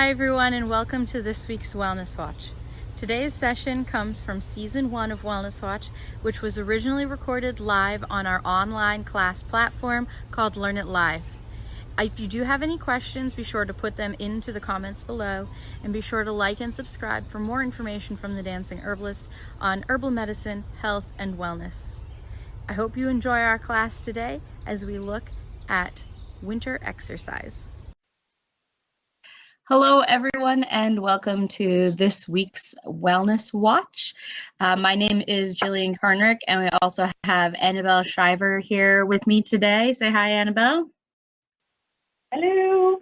Hi everyone, and welcome to this week's Wellness Watch. Today's session comes from Season 1 of Wellness Watch, which was originally recorded live on our online class platform called Learn It Live. If you do have any questions, be sure to put them into the comments below, and be sure to like and subscribe for more information from the Dancing Herbalist on herbal medicine, health, and wellness. I hope you enjoy our class today as we look at winter exercise. Hello, everyone, and welcome to this week's Wellness Watch. My name is Jillian Karnrick, and we also have Annabelle Shriver here with me today. Say hi, Annabelle. Hello.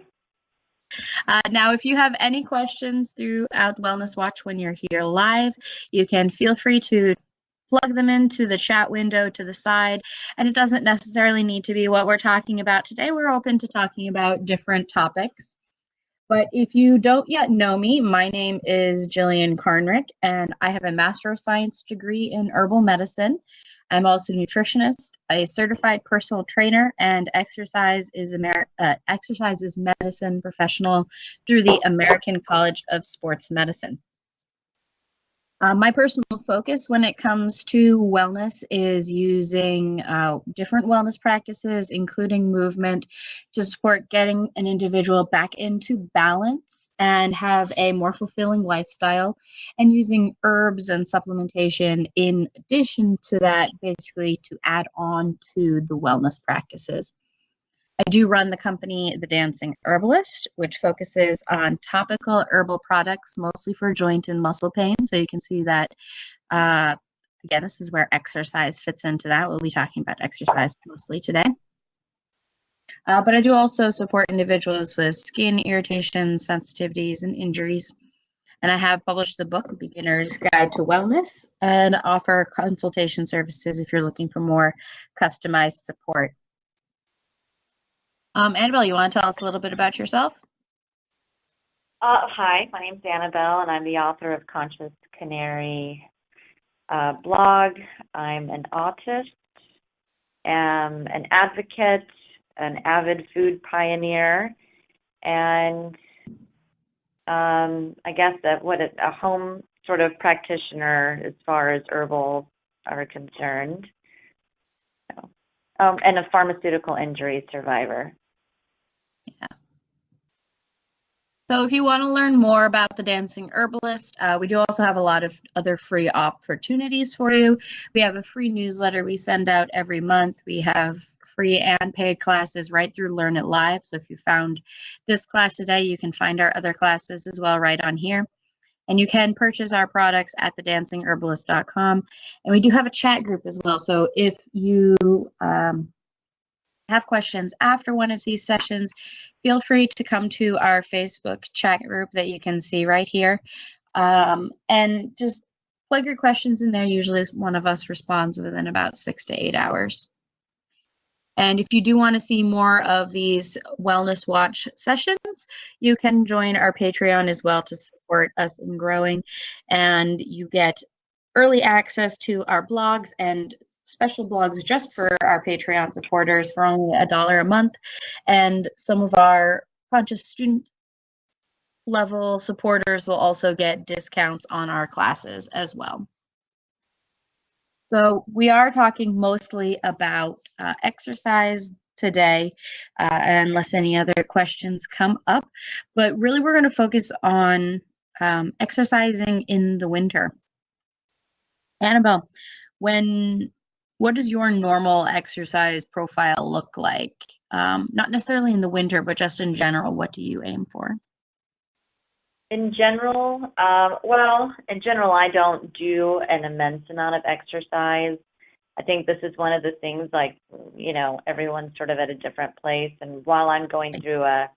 Now, if you have any questions throughout Wellness Watch when you're here live, you can feel free to plug them into the chat window to the side, and it doesn't necessarily need to be what we're talking about today. We're open to talking about different topics. But if you don't yet know me, my name is Jillian Karnrick, and I have a Master of Science degree in herbal medicine. I'm also a nutritionist, a certified personal trainer, and exercise is medicine professional through the American College of Sports Medicine. My personal focus when it comes to wellness is using different wellness practices, including movement, to support getting an individual back into balance and have a more fulfilling lifestyle, and using herbs and supplementation in addition to that, basically to add on to the wellness practices. I do run the company, The Dancing Herbalist, which focuses on topical herbal products, mostly for joint and muscle pain. So you can see that, again, this is where exercise fits into that. We'll be talking about exercise mostly today. But I do also support individuals with skin irritation, sensitivities, and injuries. And I have published the book, Beginner's Guide to Wellness, and offer consultation services if you're looking for more customized support. Annabelle, you want to tell us a little bit about yourself? Hi, my name's Annabelle, and I'm the author of Conscious Canary blog. I'm an autist, am an advocate, an avid food pioneer, and I guess a home sort of practitioner as far as herbals are concerned, and a pharmaceutical injury survivor. Yeah. So if you want to learn more about the Dancing Herbalist, we do also have a lot of other free opportunities for you. We have a free newsletter we send out every month. We have free and paid classes right through Learn It Live. So if you found this class today, you can find our other classes as well right on here. And you can purchase our products at thedancingherbalist.com. And we do have a chat group as well. So if you have questions after one of these sessions, feel free to come to our Facebook chat group that you can see right here, and just plug your questions in there. Usually one of us responds within about 6 to 8 hours. And if you do want to see more of these Wellness Watch sessions, you can join our Patreon as well to support us in growing, and you get early access to our blogs and special blogs just for our Patreon supporters for only $1 a month, and some of our conscious student level supporters will also get discounts on our classes as well. So we are talking mostly about exercise today, unless any other questions come up, but really we're going to focus on exercising in the winter. Annabelle, what does your normal exercise profile look like? Not necessarily in the winter, but just in general, what do you aim for? In general, I don't do an immense amount of exercise. I think this is one of the things, like, everyone's sort of at a different place. And while I'm going through a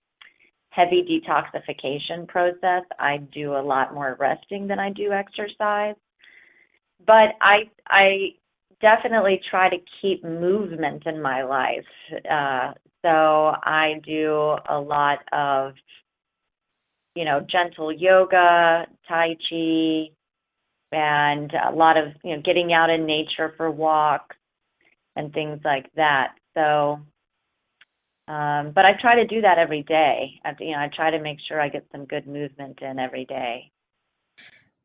heavy detoxification process, I do a lot more resting than I do exercise. But I definitely try to keep movement in my life. So I do a lot of, gentle yoga, Tai Chi, and a lot of, getting out in nature for walks and things like that. So But I try to do that every day. I try to make sure I get some good movement in every day.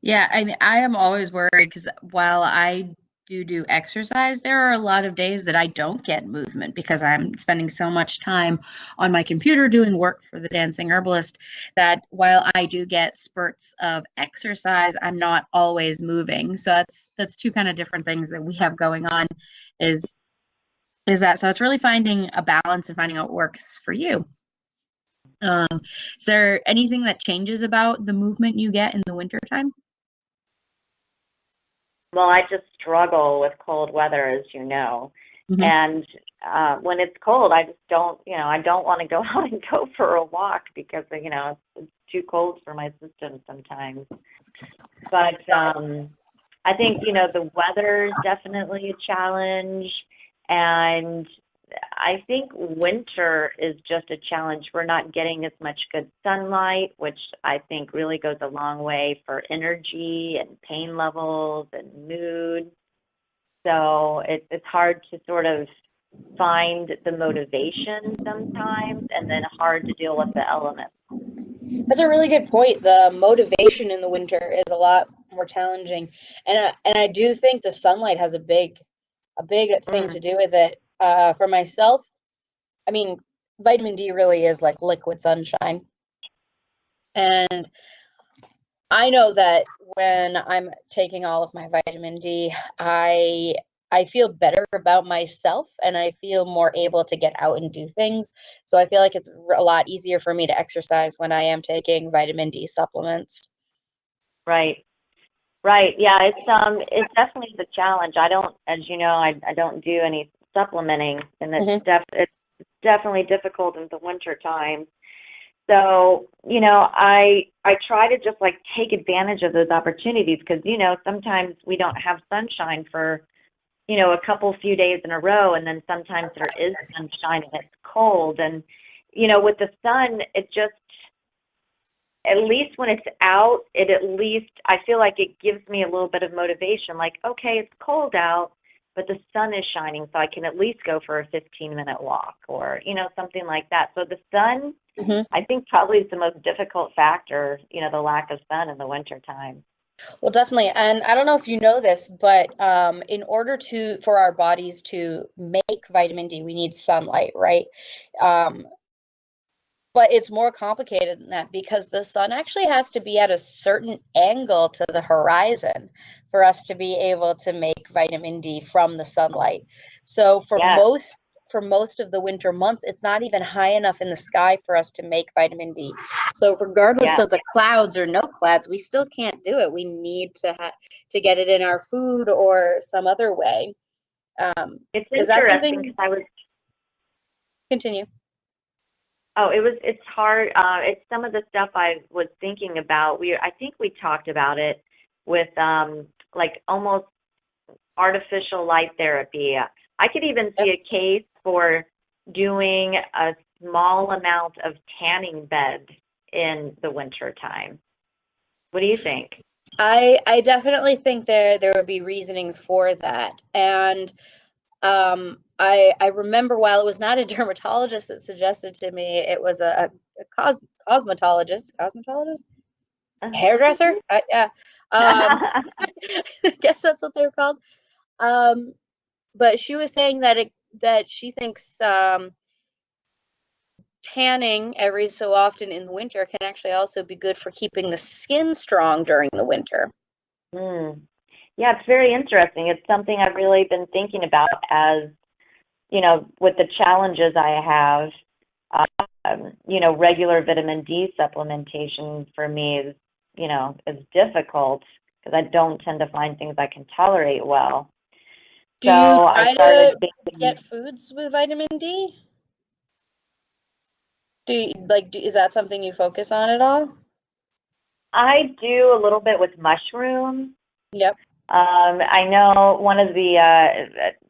Yeah, I mean, I am always worried because while I do exercise, there are a lot of days that I don't get movement because I'm spending so much time on my computer doing work for the Dancing Herbalist that while I do get spurts of exercise, I'm not always moving. So that's two kind of different things that we have going on is is that so it's really finding a balance and finding out what works for you. Is there anything that changes about the movement you get in the wintertime? Well, I just struggle with cold weather, as you know. Mm-hmm. And when it's cold, I just don't, I don't want to go out and go for a walk because, it's too cold for my system sometimes. But I think, the weather is definitely a challenge. And I think winter is just a challenge. We're not getting as much good sunlight, which I think really goes a long way for energy and pain levels and mood. So it's hard to sort of find the motivation sometimes, and then hard to deal with the elements. That's a really good point. The motivation in the winter is a lot more challenging, and I do think the sunlight has a big thing Mm, to do with it. For myself, I mean, vitamin D really is like liquid sunshine, and I know that when I'm taking all of my vitamin D, I feel better about myself and I feel more able to get out and do things. So I feel like it's a lot easier for me to exercise when I am taking vitamin D supplements. right, right. Yeah, it's definitely the challenge. I don't, as you know, I don't do any supplementing, and Hmm. it's definitely difficult in the winter time. So, I try to just like take advantage of those opportunities because, sometimes we don't have sunshine for, a couple few days in a row, and then sometimes there is sunshine and it's cold. And, with the sun, it just, at least when it's out, it at least, I feel like it gives me a little bit of motivation. Like, okay, it's cold out, but the sun is shining, so I can at least go for a 15-minute walk or, something like that. So the sun, Hmm. I think probably is the most difficult factor, the lack of sun in the winter time. Well, definitely. And I don't know if you know this, but in order for our bodies to make vitamin D, we need sunlight, right? Um, But it's more complicated than that because the sun actually has to be at a certain angle to the horizon for us to be able to make vitamin D from the sunlight. So Yes, for most of the winter months, it's not even high enough in the sky for us to make vitamin D. So regardless yes. of the clouds or no clouds, we still can't do it. We need to get it in our food or some other way. It's Is that interesting because something? I was, Continue. it's hard. It's some of the stuff I was thinking about. I think we talked about it with, like almost artificial light therapy. I could even see Yep. a case for doing a small amount of tanning bed in the winter time. What do you think? I definitely think there would be reasoning for that. And I remember while it was not a dermatologist that suggested to me, it was a cosmetologist, hairdresser. Yeah, I guess that's what they're called. Um, but she was saying that she thinks tanning every so often in the winter can actually also be good for keeping the skin strong during the winter. Mm. Yeah, it's very interesting. It's something I've really been thinking about as, with the challenges I have. Regular vitamin D supplementation for me is difficult because I don't tend to find things I can tolerate well. Do So you I try started to get thinking, foods with vitamin D? Is that something you focus on at all? I do a little bit with mushrooms. Yep. I know one of the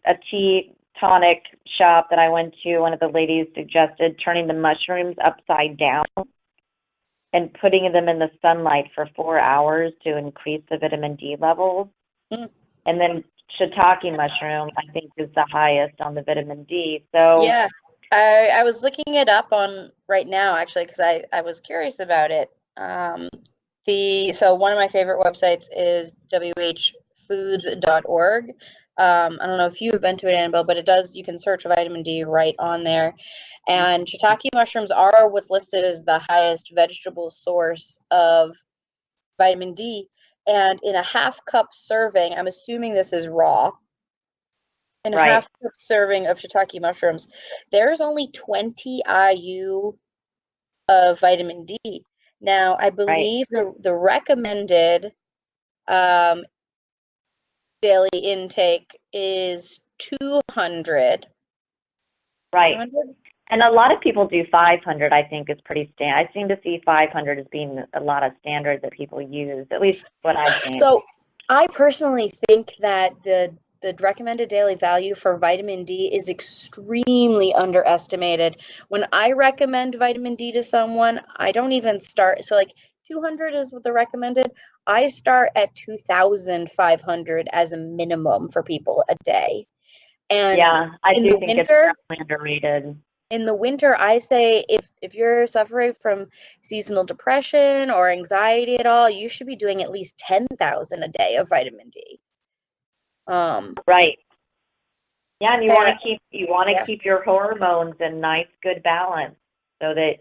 a tea tonic shop that I went to, one of the ladies suggested turning the mushrooms upside down and putting them in the sunlight for 4 hours to increase the vitamin D levels. Mm. And then shiitake mushroom, I think, is the highest on the vitamin D. So Yeah. I was looking it up on right now actually because I was curious about it. So one of my favorite websites is whfoods.org. I don't know if you've been to it, Annabelle, but it does, you can search vitamin D right on there. And shiitake mushrooms are what's listed as the highest vegetable source of vitamin D. And in a half cup serving, I'm assuming this is raw, in a half Right, cup serving of shiitake mushrooms, there's only 20 IU of vitamin D. Now, I right, believe the recommended um, daily intake is 200. right. 200? And a lot of people do 500, I think, is pretty standard. I seem to see 500 as being a lot of standard that people use, at least what I've seen. So I personally think that the recommended daily value for vitamin D is extremely underestimated. When I recommend vitamin D to someone, I don't even start. So like 200 is what the recommended. I start at 2,500 as a minimum for people a day. And Yeah, I in do the think it's winter, definitely underrated. I say if you're suffering from seasonal depression or anxiety at all, you should be doing at least 10,000 a day of vitamin D. Um, Right. Yeah, and and you want to yeah, keep your hormones in nice, good balance so that,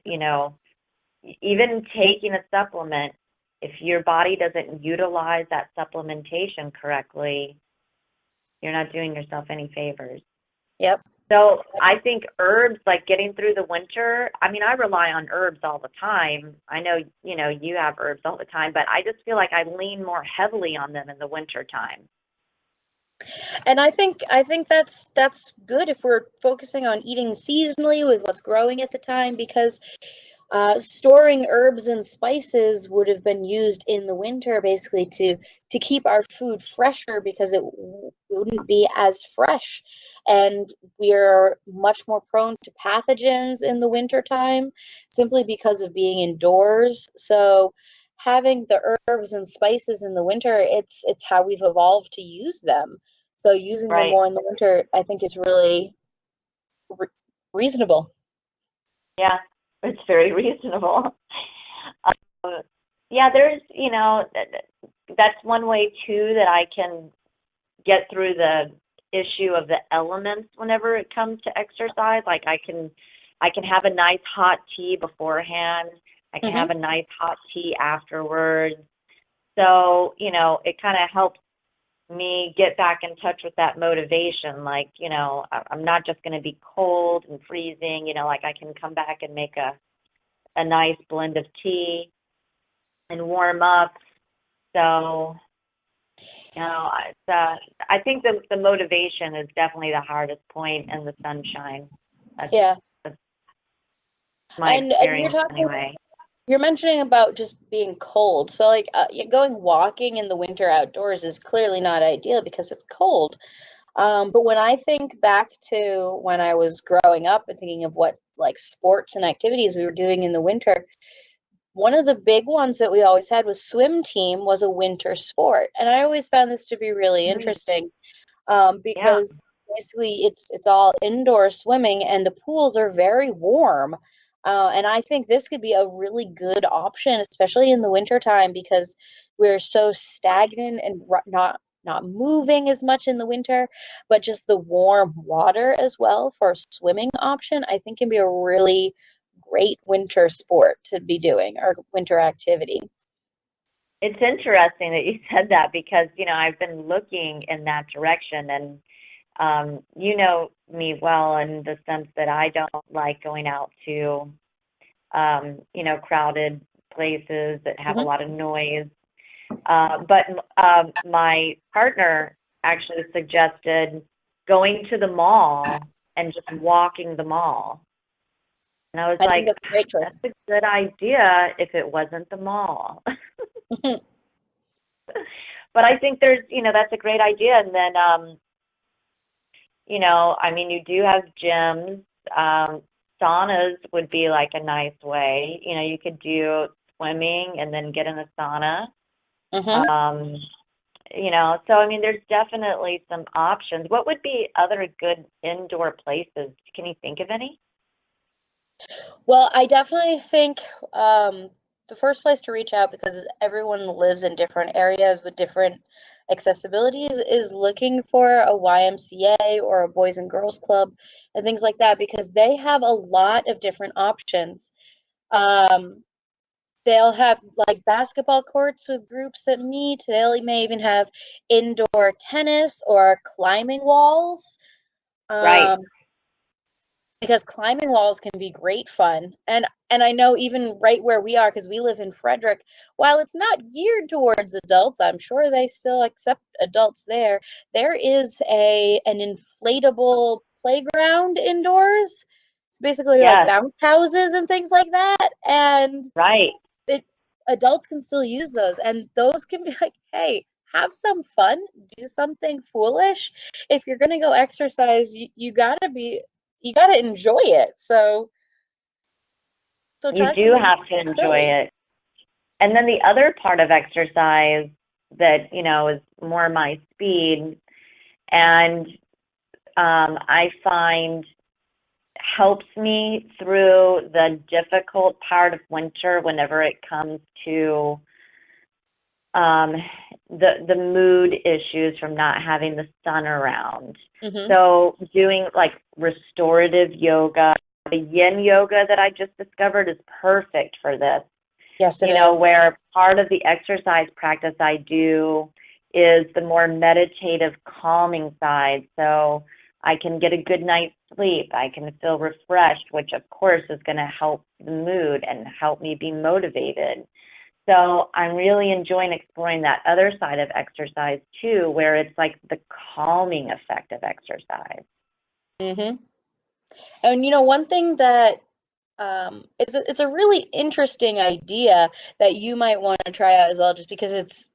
even taking a supplement, if your body doesn't utilize that supplementation correctly, you're not doing yourself any favors. yep. So I think herbs, like getting through the winter, I mean, I rely on herbs all the time. I know, you have herbs all the time, but I just feel like I lean more heavily on them in the winter time. And I think that's good if we're focusing on eating seasonally with what's growing at the time because storing herbs and spices would have been used in the winter basically to keep our food fresher because it wouldn't be as fresh, and we're much more prone to pathogens in the winter time simply because of being indoors. So having the herbs and spices in the winter, it's how we've evolved to use them. So using them Right. more in the winter, I think, is really re- reasonable. Yeah, it's very reasonable. Yeah, there's, that's one way too that I can get through the issue of the elements whenever it comes to exercise. Like I can have a nice hot tea beforehand. I can have Hmm. a nice hot tea afterwards. So, it kind of helps me get back in touch with that motivation. Like, I'm not just going to be cold and freezing, like I can come back and make a nice blend of tea and warm up. So, I think the motivation is definitely the hardest point in the sunshine. That's, Yeah. that's my And experience anyway. you're mentioning about just being cold. So like going walking in the winter outdoors is clearly not ideal because it's cold. But when I think back to when I was growing up and thinking of what like sports and activities we were doing in the winter, one of the big ones that we always had was swim team was a winter sport. And I always found this to be really Mm, interesting yeah, because basically it's all indoor swimming and the pools are very warm. And I think this could be a really good option, especially in the wintertime, because we're so stagnant and not moving as much in the winter, but just the warm water as well for a swimming option, I think can be a really great winter sport to be doing or winter activity. it's interesting that you said that because, I've been looking in that direction and you know me well in the sense that I don't like going out to crowded places that have a Hmm. lot of noise. But my partner actually suggested going to the mall and just walking the mall. And I was I think like, that's a great choice. that's a good idea if it wasn't the mall. But I think that's a great idea. And then, I mean, you do have gyms. Saunas would be like a nice way. You could do swimming and then get in a sauna. Hmm. Um, so I mean, there's definitely some options. What would be other good indoor places? Can you think of any? Well, I definitely think the first place to reach out, because everyone lives in different areas with different accessibilities, is looking for a YMCA or a Boys and Girls Club and things like that, because they have a lot of different options. Um, they'll have like basketball courts with groups that meet. They may even have indoor tennis or climbing walls. Right. Um, because climbing walls can be great fun. And I know even right where we are, because we live in Frederick, while it's not geared towards adults, I'm sure they still accept adults there. There is a an inflatable playground indoors. It's basically like Yes. bounce houses and things like that. And Right. it adults can still use those, and those can be like, hey, have some fun, do something foolish. If you're gonna go exercise, you gotta enjoy it. So You try do something have to enjoy silly. it. And then the other part of exercise that, is more my speed and I find helps me through the difficult part of winter whenever it comes to um, the mood issues from not having the sun around. Hmm. So doing like restorative yoga, the yin yoga that I just discovered is perfect for this. Yes, it is. Where part of the exercise practice I do is the more meditative, calming side. So I can get a good night's sleep. I can feel refreshed, which of course is going to help the mood and help me be motivated. So I'm really enjoying exploring that other side of exercise too, where it's like the calming effect of exercise. Hmm. And one thing that it's a really interesting idea that you might want to try out as well, just because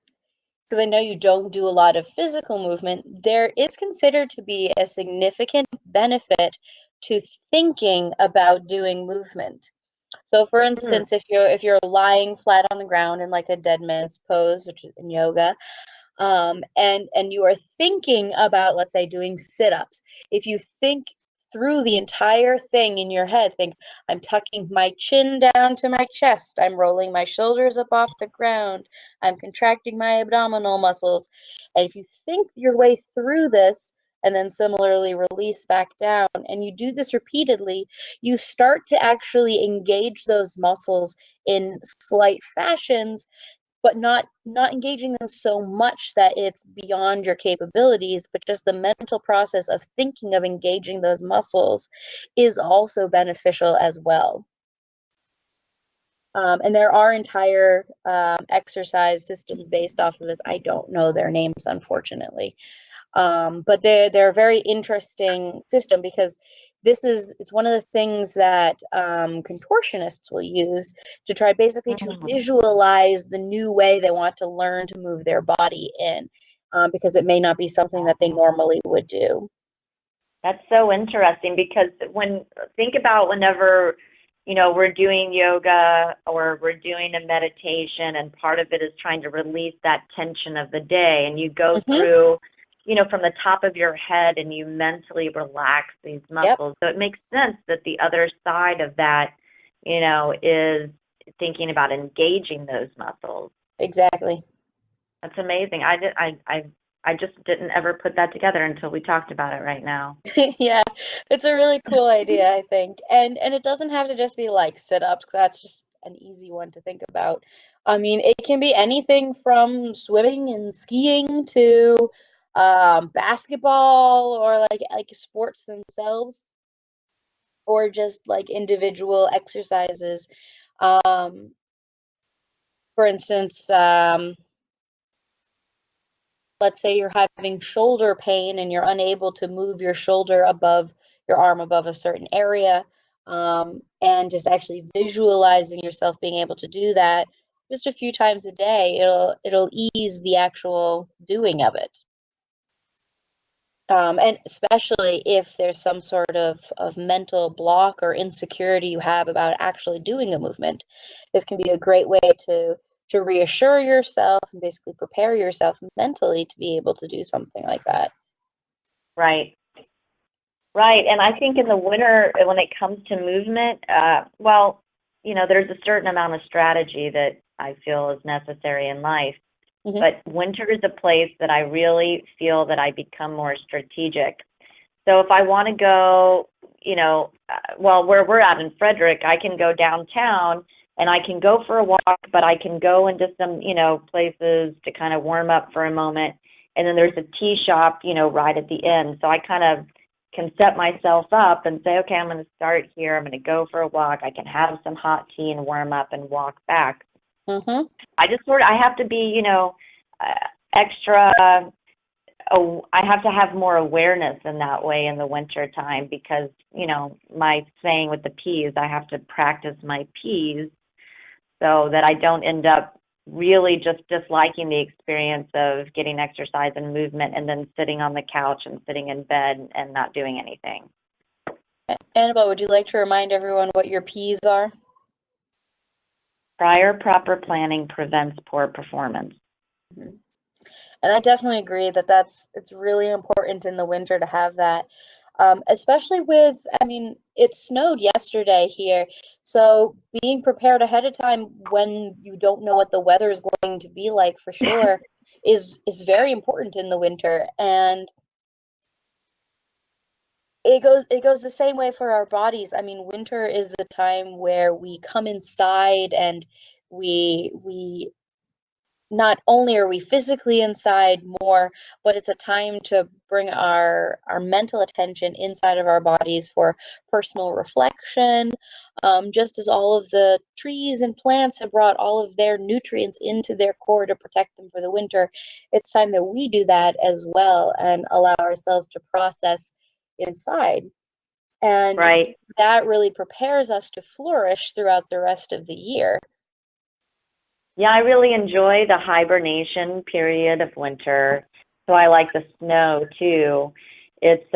I know you don't do a lot of physical movement. There is considered to be a significant benefit to thinking about doing movement. So for Hmm. instance, if you're lying flat on the ground in like a dead man's pose, which is in yoga, and you are thinking about, let's say, doing sit-ups, if you think through the entire thing in your head, think, I'm tucking my chin down to my chest, I'm rolling my shoulders up off the ground, I'm contracting my abdominal muscles, and if you think your way through this and then similarly release back down, and you do this repeatedly, you start to actually engage those muscles in slight fashions, but not engaging them so much that it's beyond your capabilities, but just the mental process of thinking of engaging those muscles is also beneficial as well. And there are entire exercise systems based off of this. I don't know their names, unfortunately, but they're a very interesting system, because it's one of the things that contortionists will use to try basically to Mm. visualize the new way they want to learn to move their body in, because it may not be something that they normally would do. That's so interesting because think about whenever, we're doing yoga or we're doing a meditation and part of it is trying to release that tension of the day and you go Hmm. through, from the top of your head and you mentally relax these Yep, muscles. So it makes sense that the other side of that, is thinking about engaging those muscles. exactly. That's amazing. I just didn't ever put that together until we talked about it right now. Yeah, it's a really cool idea, I think. And it doesn't have to just be like sit-ups, 'cause that's just an easy one to think about. I mean, it can be anything from swimming and skiing to basketball, or like sports themselves, or just like individual exercises. Um, for instance, let's say you're having shoulder pain and you're unable to move your arm above a certain area, and just actually visualizing yourself being able to do that just a few times a day, it'll ease the actual doing of it. And especially if there's some sort of mental block or insecurity you have about actually doing a movement, this can be a great way to reassure yourself and basically prepare yourself mentally to be able to do something like that. Right. Right, and I think in the winter, when it comes to movement, well, there's a certain amount of strategy that I feel is necessary in life. Hmm. But winter is a place that I really feel that I become more strategic. So if I want to go, well, where we're at in Frederick, I can go downtown and I can go for a walk, but I can go into some, places to kind of warm up for a moment. And then there's a tea shop, right at the end. So I kind of can set myself up and say, okay, I'm going to start here. I'm going to go for a walk. I can have some hot tea and warm up and walk back. Hmm. I have to be, extra. Oh, I have to have more awareness in that way in the winter time because, my saying with the peas, I have to practice my peas so that I don't end up really just disliking the experience of getting exercise and movement and then sitting on the couch and sitting in bed and not doing anything. Annabelle, would you like to remind everyone what your P's are? Prior proper planning prevents poor performance. Mhm. And I definitely agree that it's really important in the winter to have that. Especially with, I mean, it snowed yesterday here, so being prepared ahead of time when you don't know what the weather is going to be like for sure is very important in the winter. And it goes the same way for our bodies. I mean, winter is the time where we come inside and we not only are we physically inside more, but it's a time to bring our mental attention inside of our bodies for personal reflection. Just as all of the trees and plants have brought all of their nutrients into their core to protect them for the winter, it's time that we do that as well and allow ourselves to process inside. And Right. that really prepares us to flourish throughout the rest of the year. Yeah, I really enjoy the hibernation period of winter. So I like the snow too. It's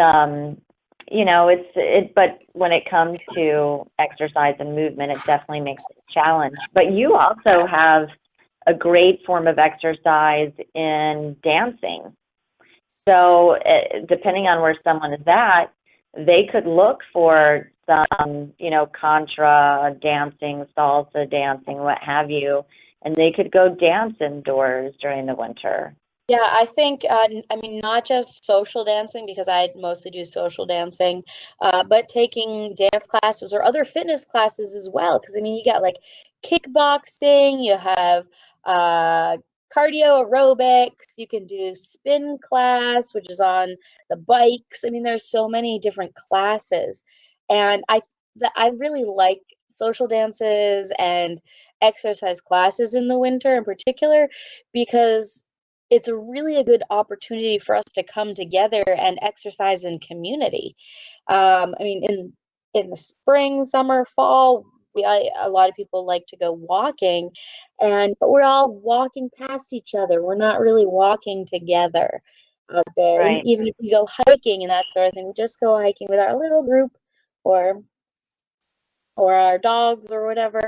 but when it comes to exercise and movement, it definitely makes it a challenge. But you also have a great form of exercise in dancing. So depending on where someone is at, they could look for some, contra dancing, salsa dancing, what have you, and they could go dance indoors during the winter. Yeah, I think, I mean, not just social dancing, because I mostly do social dancing, but taking dance classes or other fitness classes as well. Because, I mean, you got like kickboxing, you have uh, cardio aerobics, you can do spin class, which is on the bikes. I mean, there's so many different classes. And I really like social dances and exercise classes in the winter in particular because it's a really a good opportunity for us to come together and exercise in community. I mean, in the spring, summer, fall, a lot of people like to go walking, but we're all walking past each other. We're not really walking together out there. And Right. even if we go hiking and that sort of thing, we just go hiking with our little group or or our dogs or whatever.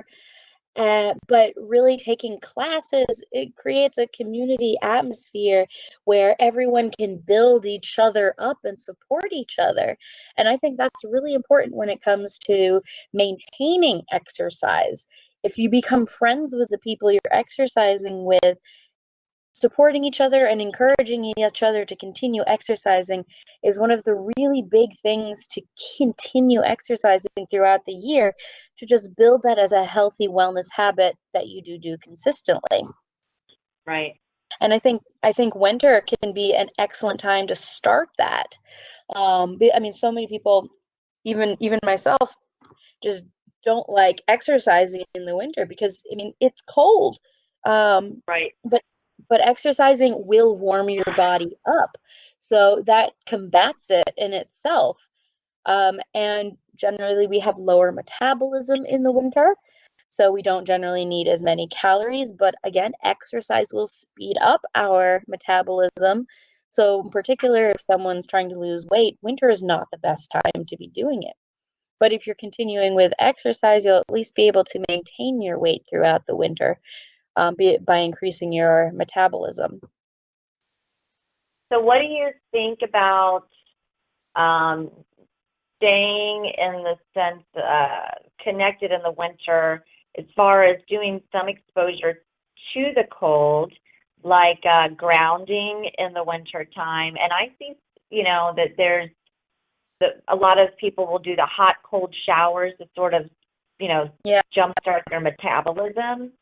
But really taking classes, it creates a community atmosphere where everyone can build each other up and support each other. And I think that's really important when it comes to maintaining exercise. If you become friends with the people you're exercising with, supporting each other and encouraging each other to continue exercising is one of the really big things to continue exercising throughout the year, to just build that as a healthy wellness habit that you do consistently. Right. And I think winter can be an excellent time to start that. I mean, so many people, even myself, just don't like exercising in the winter because, I mean, it's cold. Um, Right. but but exercising will warm your body up, so that combats it in itself. And generally, we have lower metabolism in the winter, so we don't generally need as many calories. But again, exercise will speed up our metabolism. So, in particular, if someone's trying to lose weight, winter is not the best time to be doing it. But if you're continuing with exercise, you'll at least be able to maintain your weight throughout the winter, by increasing your metabolism. So what do you think about, um, staying in the sense connected in the winter as far as doing some exposure to the cold, like grounding in the winter time. And I see, that a lot of people will do the hot cold showers to sort of, Yeah. jumpstart their metabolism.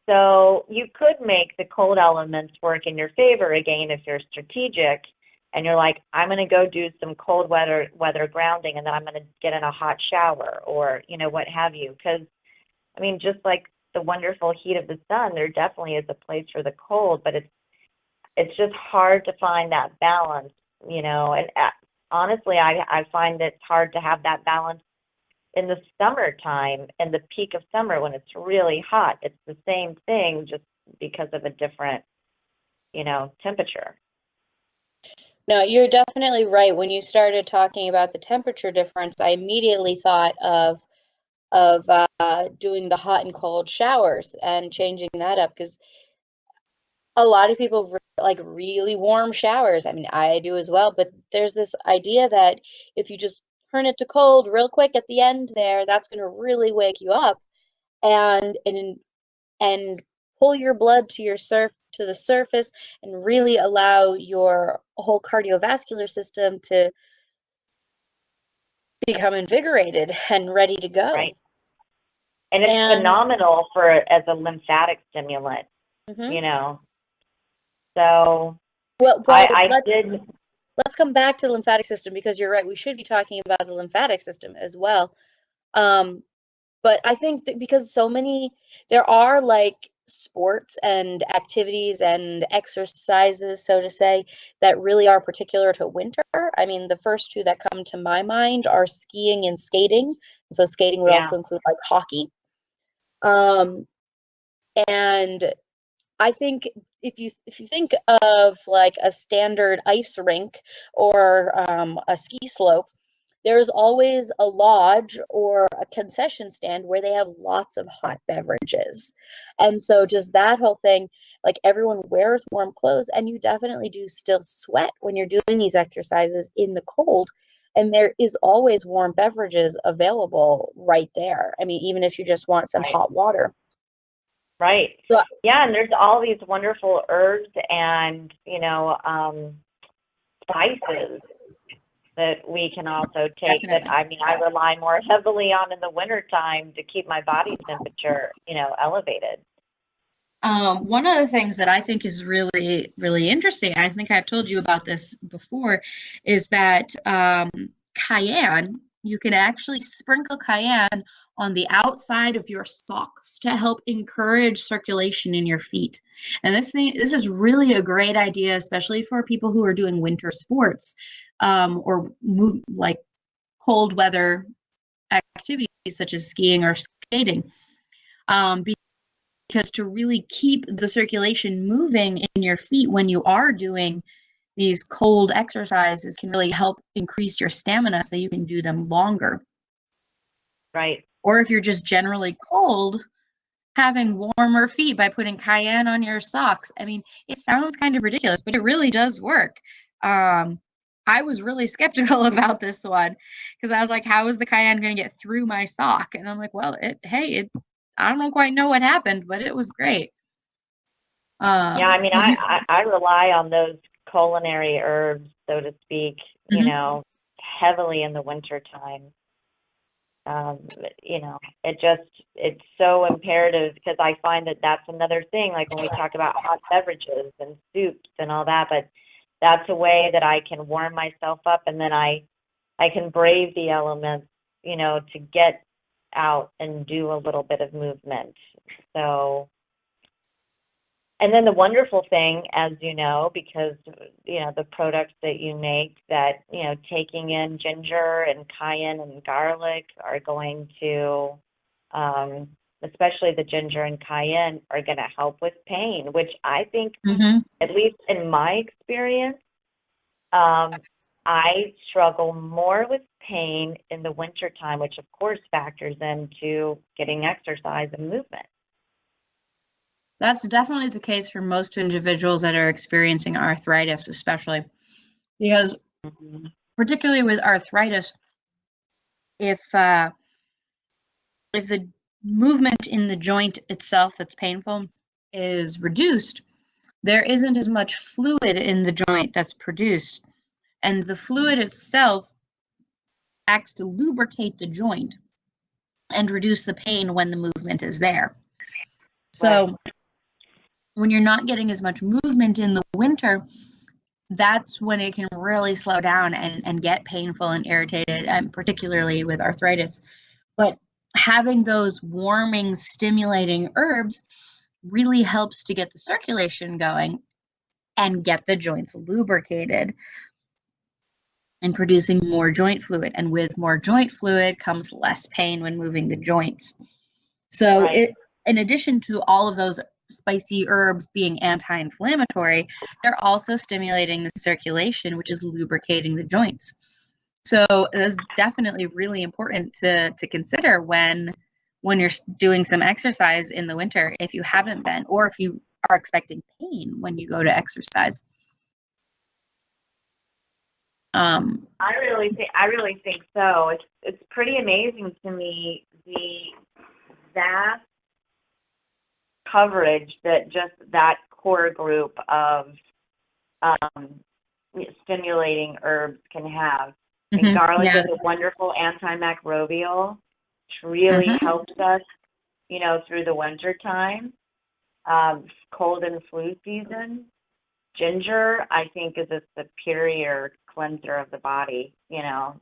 So you could make the cold elements work in your favor again if you're strategic and you're like, I'm going to go do some cold weather grounding and then I'm going to get in a hot shower or, what have you. Because, I mean, just like the wonderful heat of the sun, there definitely is a place for the cold, but it's just hard to find that balance, and honestly, I find it's hard to have that balance in the summertime, in the peak of summer when it's really hot. It's the same thing, just because of a different, temperature. No, you're definitely right. When you started talking about the temperature difference, I immediately thought of doing the hot and cold showers and changing that up because a lot of people like really warm showers. I mean, I do as well, but there's this idea that if you just turn it to cold real quick at the end there, that's going to really wake you up and pull your blood to the surface and really allow your whole cardiovascular system to become invigorated and ready to go. Right. And it's And phenomenal as a lymphatic stimulant, mhm. you know. So Well, I did, let's come back to the lymphatic system because you're right. We should be talking about the lymphatic system as well. Um, but I think that because there are like sports and activities and exercises, so to say, that really are particular to winter. I mean, the first two that come to my mind are skiing and skating. So skating would yeah, also include like hockey. Um, and I think if you think of like a standard ice rink or a ski slope, there's always a lodge or a concession stand where they have lots of hot beverages. And so just that whole thing, like everyone wears warm clothes and you definitely do still sweat when you're doing these exercises in the cold. And there is always warm beverages available right there. I mean, even if you just want some right, hot water. right. So Yeah, and there's all these wonderful herbs and, spices that we can also take that, definitely. I mean, I rely more heavily on in the wintertime to keep my body temperature, elevated. One of the things that I think is really, really interesting, I think I've told you about this before, is that cayenne, you can actually sprinkle cayenne on the outside of your socks to help encourage circulation in your feet. And this is really a great idea, especially for people who are doing winter sports or move like cold weather activities such as skiing or skating. Because to really keep the circulation moving in your feet when you are doing these cold exercises can really help increase your stamina so you can do them longer. Right. Or if you're just generally cold, having warmer feet by putting cayenne on your socks. I mean, it sounds kind of ridiculous, but it really does work. Um, I was really skeptical about this one because I was like, how is the cayenne going to get through my sock? And I'm like, well, I don't quite know what happened, but it was great. Yeah, I mean, Have you? I rely on those culinary herbs, so to speak, Mhm. heavily in the winter time. Um, it's so imperative because I find that that's another thing, like when we talk about hot beverages and soups and all that, but that's a way that I can warm myself up and then I can brave the elements, to get out and do a little bit of movement. So, and then the wonderful thing, as you know, because, the products that you make that, taking in ginger and cayenne and garlic are going to, especially the ginger and cayenne, are going to help with pain, which I think, Mhm. at least in my experience, um, I struggle more with pain in the wintertime, which of course factors into getting exercise and movement. That's definitely the case for most individuals that are experiencing arthritis, especially because, Mhm. particularly with arthritis, if the movement in the joint itself that's painful is reduced, there isn't as much fluid in the joint that's produced, and the fluid itself acts to lubricate the joint and reduce the pain when the movement is there. So when you're not getting as much movement in the winter, that's when it can really slow down and get painful and irritated, and particularly with arthritis. But having those warming, stimulating herbs really helps to get the circulation going and get the joints lubricated and producing more joint fluid. And with more joint fluid comes less pain when moving the joints. So in addition to all of those spicy herbs being anti-inflammatory, they're also stimulating the circulation, which is lubricating the joints. So it is definitely really important to consider when you're doing some exercise in the winter, if you haven't been, or if you are expecting pain when you go to exercise. I really think so. It's pretty amazing to me the vast coverage that just that core group of stimulating herbs can have. And garlic is a wonderful antimicrobial, which really helps us, through the winter time, cold and flu season. Ginger, I think, is a superior cleanser of the body,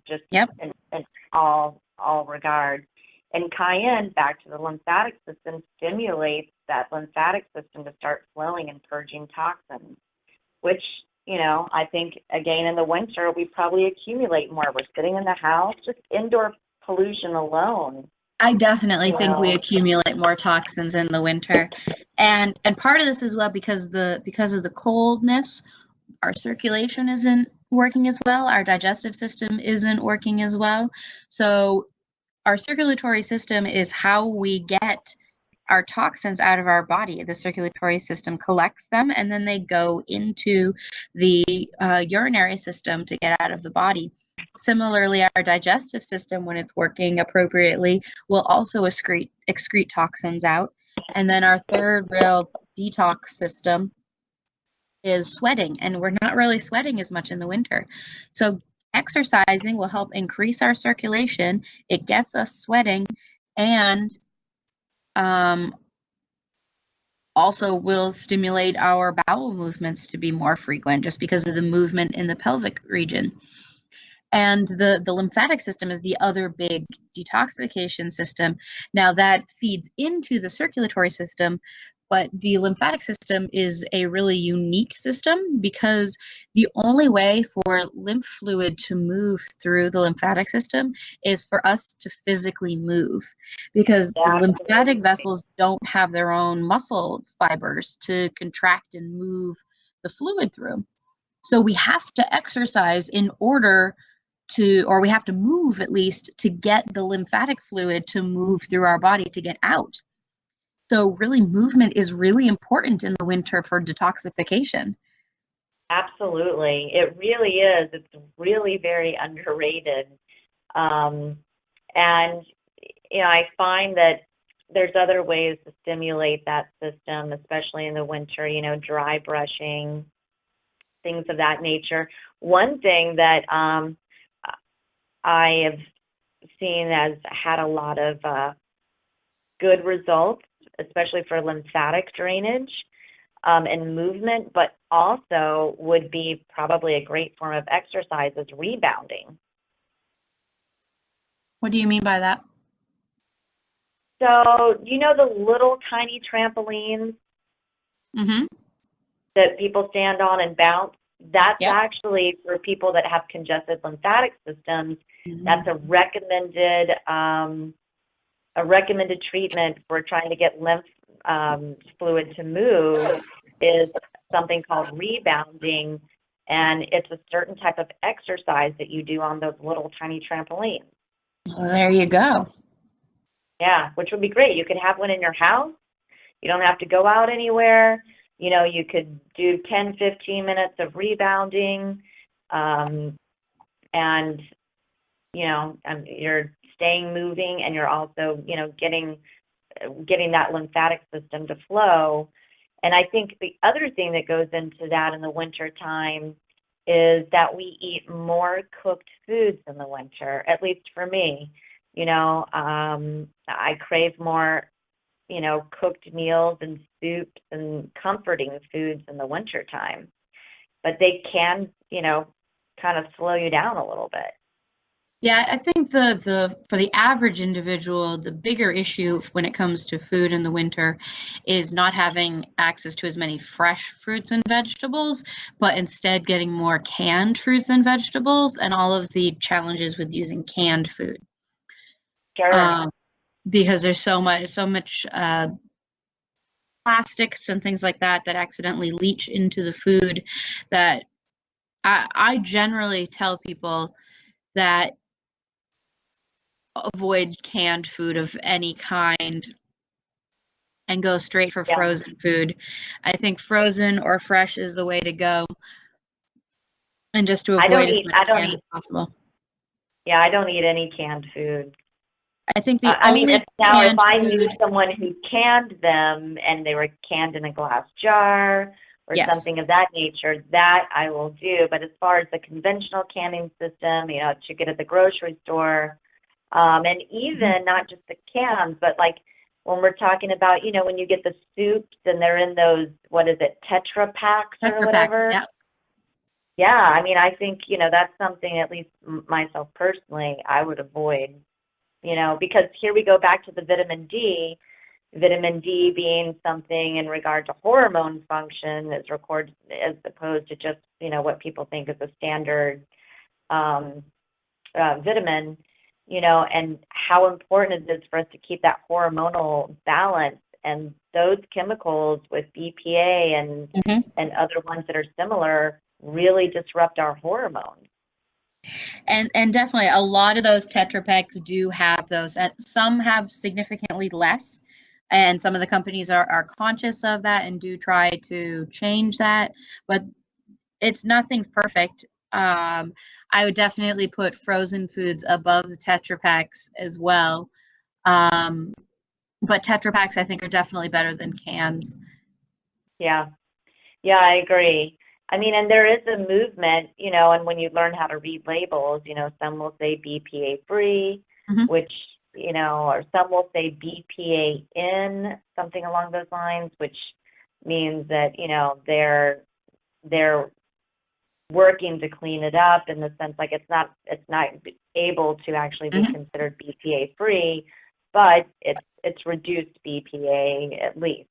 just in all regards. And cayenne, back to the lymphatic system, stimulates that lymphatic system to start flowing and purging toxins, which, I think, again, in the winter, we probably accumulate more. We're sitting in the house, just indoor pollution alone. I definitely think we accumulate more toxins in the winter. And part of this as well because of the coldness, our circulation isn't working as well, our digestive system isn't working as well. So our circulatory system is how we get our toxins out of our body. The circulatory system collects them, and then they go into the urinary system to get out of the body. Similarly, our digestive system, when it's working appropriately, will also excrete toxins out. And then our third real detox system is sweating, and we're not really sweating as much in the winter. So exercising will help increase our circulation. It gets us sweating, and also will stimulate our bowel movements to be more frequent just because of the movement in the pelvic region. And the lymphatic system is the other big detoxification system. Now that feeds into the circulatory system, but the lymphatic system is a really unique system because the only way for lymph fluid to move through the lymphatic system is for us to physically move, because the lymphatic vessels don't have their own muscle fibers to contract and move the fluid through. So we have to exercise in order to, or we have to move at least to get the lymphatic fluid to move through our body to get out. So really, movement is really important in the winter for detoxification. Absolutely. It really is. It's really very underrated. And, I find that there's other ways to stimulate that system, especially in the winter, dry brushing, things of that nature. One thing that I have seen has had a lot of good results, especially for lymphatic drainage and movement, but also would be probably a great form of exercise is rebounding. What do you mean by that? So, the little tiny trampolines that people stand on and bounce? That's actually for people that have congested lymphatic systems. That's a recommended treatment for trying to get lymph fluid to move is something called rebounding, and it's a certain type of exercise that you do on those little tiny trampolines. Well, there you go. Yeah, which would be great. You could have one in your house. You don't have to go out anywhere. You could do 10, 15 minutes of rebounding, and you're staying moving, and you're also, getting that lymphatic system to flow. And I think the other thing that goes into that in the winter time is that we eat more cooked foods in the winter, at least for me. I crave more, cooked meals and soups and comforting foods in the winter time. But they can, kind of slow you down a little bit. Yeah, I think the for the average individual, the bigger issue when it comes to food in the winter is not having access to as many fresh fruits and vegetables, but instead getting more canned fruits and vegetables and all of the challenges with using canned food. Sure. Because there's so much plastics and things like that that accidentally leach into the food that I generally tell people that avoid canned food of any kind and go straight for Yeah. frozen food. I think frozen or fresh is the way to go, and just to avoid as much I don't canned eat, as possible. yeah, I don't eat any canned food. I think the I mean, only if canned I knew food, someone who canned them and they were canned in a glass jar or yes, something of that nature, that I will do. But as far as the conventional canning system, that you get at the grocery store, and even not just the cans, but like when we're talking about, when you get the soups and they're in those, what is it, Tetra packs or Tetra Pak, whatever. yeah. Yeah, I mean, I think, that's something, at least myself personally, I would avoid, because here we go back to the vitamin D being something in regard to hormone function as opposed to just, what people think is a standard vitamin, and how important it is for us to keep that hormonal balance. And those chemicals with BPA and other ones that are similar really disrupt our hormones. And definitely a lot of those Tetra Paks do have those. And some have significantly less, and some of the companies are conscious of that and do try to change that. But nothing's perfect. I would definitely put frozen foods above the Tetra Paks as well. But Tetra Paks, I think, are definitely better than cans. Yeah. Yeah, I agree. I mean, and there is a movement, and when you learn how to read labels, some will say BPA free, Mhm. which, or some will say BPA in, something along those lines, which means that, they're working to clean it up in the sense like it's not able to actually be Mhm. considered BPA free, but it's reduced BPA at least.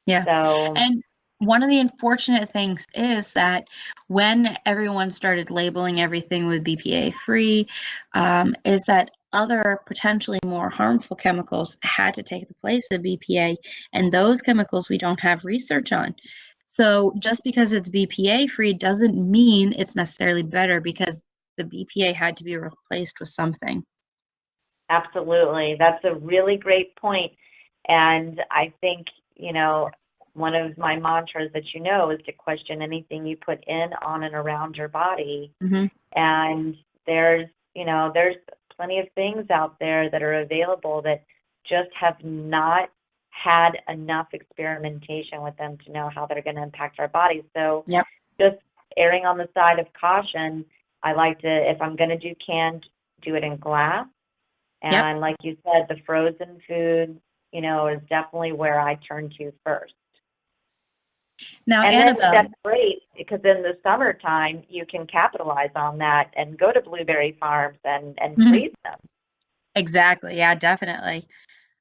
Yeah. So And one of the unfortunate things is that when everyone started labeling everything with BPA free, is that other potentially more harmful chemicals had to take the place of BPA, and those chemicals we don't have research on. So just because it's BPA free doesn't mean it's necessarily better, because the BPA had to be replaced with something. absolutely. That's a really great point. And I think, one of my mantras that is to question anything you put in, on, and around your body. Hmm. And there's plenty of things out there that are available that just have not had enough experimentation with them to know how they're going to impact our bodies. So Yep. just erring on the side of caution, I like to, if I'm going to do canned, do it in glass. Yep. And like you said, the frozen food, is definitely where I turn to first. Now, And then Annabelle. that's great because in the summertime, you can capitalize on that and go to blueberry farms and Mhm. freeze them. Exactly. Yeah, definitely.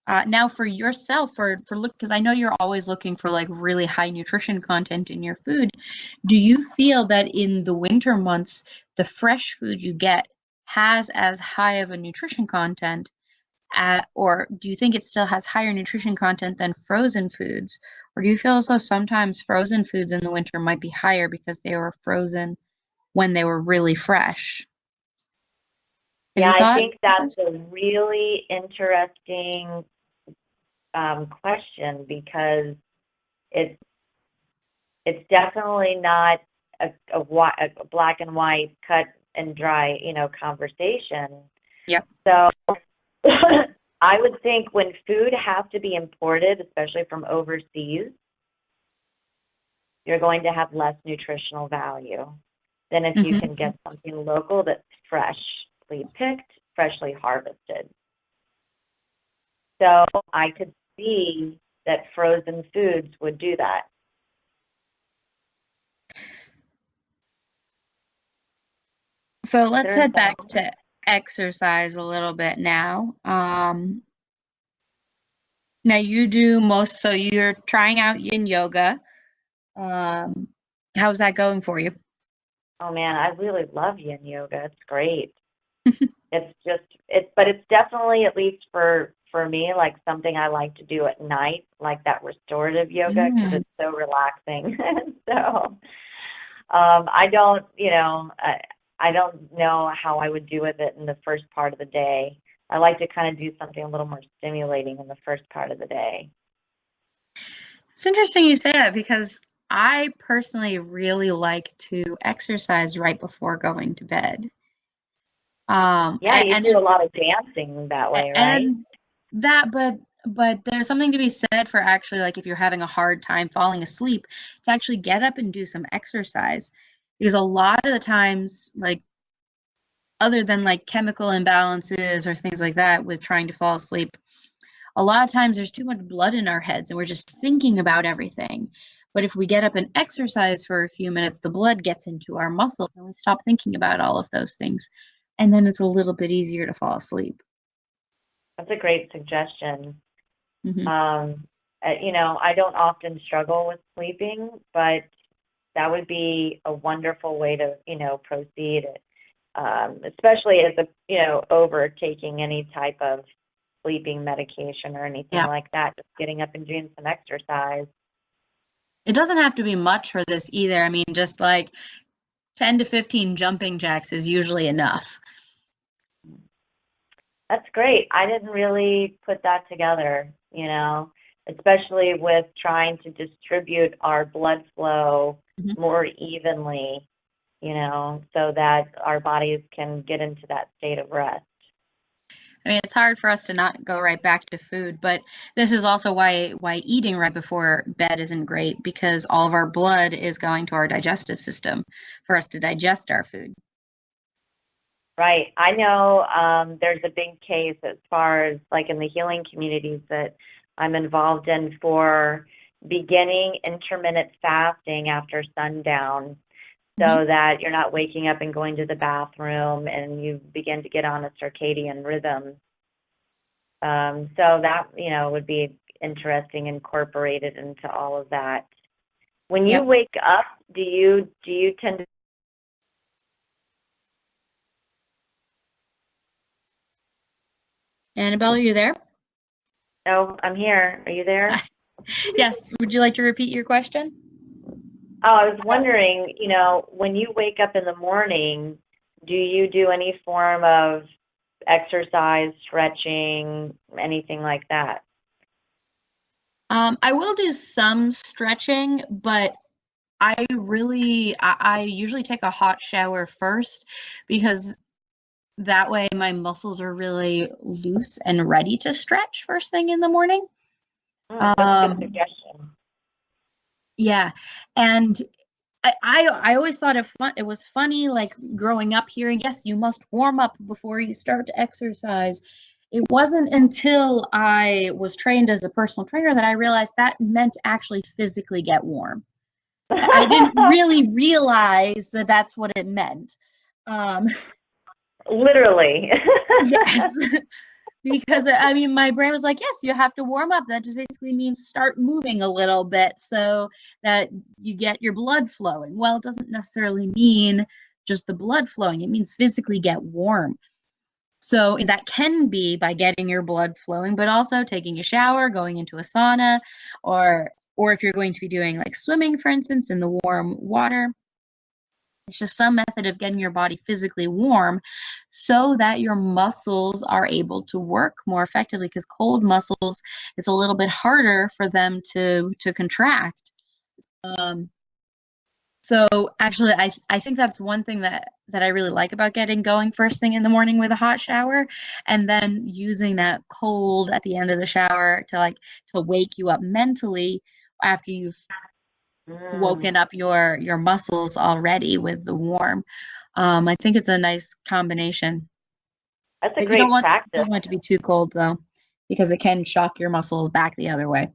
Now for yourself, for look, because I know you're always looking for like really high nutrition content in your food. Do you feel that in the winter months, the fresh food you get has as high of a nutrition content, or do you think it still has higher nutrition content than frozen foods? Or do you feel as though sometimes frozen foods in the winter might be higher because they were frozen when they were really fresh? Have Yeah, you I thought think about that's this? a really interesting question because it's it's definitely not a black and white cut and dry, conversation. Yep. So I would think when food has to be imported, especially from overseas, you're going to have less nutritional value than if you Hmm. can get something local that's freshly picked, freshly harvested. So I could see that frozen foods would do that. So Is let's there a head back sound? to exercise a little bit now. Now you do most, so you're trying out yin yoga. Um, how's that going for you? Oh man, I really love yin yoga. It's great. But it's definitely, at least for me, like something I like to do at night, like that restorative yoga, because Mm. it's so relaxing. So, I don't, I don't know how I would do with it in the first part of the day. I like to kind of do something a little more stimulating in the first part of the day. It's interesting you say that because I personally really like to exercise right before going to bed. Yeah, you And do a lot of dancing that way, right? and that, but there's something to be said for actually like if you're having a hard time falling asleep, to actually get up and do some exercise. Because a lot of the times, like other than like chemical imbalances or things like that with trying to fall asleep, a lot of times there's too much blood in our heads and we're just thinking about everything. But if we get up and exercise for a few minutes, the blood gets into our muscles and we stop thinking about all of those things. And then it's a little bit easier to fall asleep. That's a great suggestion. Hmm. Um, I don't often struggle with sleeping, but that would be a wonderful way to, proceed, especially as overtaking any type of sleeping medication or anything Yeah. like that, just getting up and doing some exercise. It doesn't have to be much for this either. I mean, just like 10 to 15 jumping jacks is usually enough. That's great. I didn't really put that together, especially with trying to distribute our blood flow Mhm. more evenly, so that our bodies can get into that state of rest. I mean, it's hard for us to not go right back to food, but this is also why eating right before bed isn't great because all of our blood is going to our digestive system for us to digest our food. Right. I know there's a big case as far as like in the healing communities that I'm involved in for beginning intermittent fasting after sundown Hmm. so that you're not waking up and going to the bathroom and you begin to get on a circadian rhythm. So that, would be interesting incorporated into all of that. When you Yep. wake up, do you tend to? Annabelle, are you there? Oh, I'm here. Are you there? Yes. Would you like to repeat your question? Oh, I was wondering, when you wake up in the morning, do you do any form of exercise, stretching, anything like that? I will do some stretching, but I usually take a hot shower first because that way my muscles are really loose and ready to stretch first thing in the morning. That's a good Um, suggestion. yeah, and I always thought it was funny like growing up hearing, yes, you must warm up before you start to exercise. It wasn't until I was trained as a personal trainer that I realized that meant actually physically get warm. I didn't really realize that that's what it meant. Um, Literally. yes, because I mean, my brain was like, yes, you have to warm up. That just basically means start moving a little bit so that you get your blood flowing. Well, it doesn't necessarily mean just the blood flowing, it means physically get warm. So that can be by getting your blood flowing, but also taking a shower, going into a sauna, or if you're going to be doing like swimming, for instance, in the warm water. It's just some method of getting your body physically warm so that your muscles are able to work more effectively because cold muscles, it's a little bit harder for them to contract. Um, So actually, I think that's one thing that I really like about getting going first thing in the morning with a hot shower, and then using that cold at the end of the shower to wake you up mentally after you've Mm, woken up your muscles already with the warm. I think it's a nice combination, that's a but you great don't practice. want it to be too cold though, because it can shock your muscles back the other way.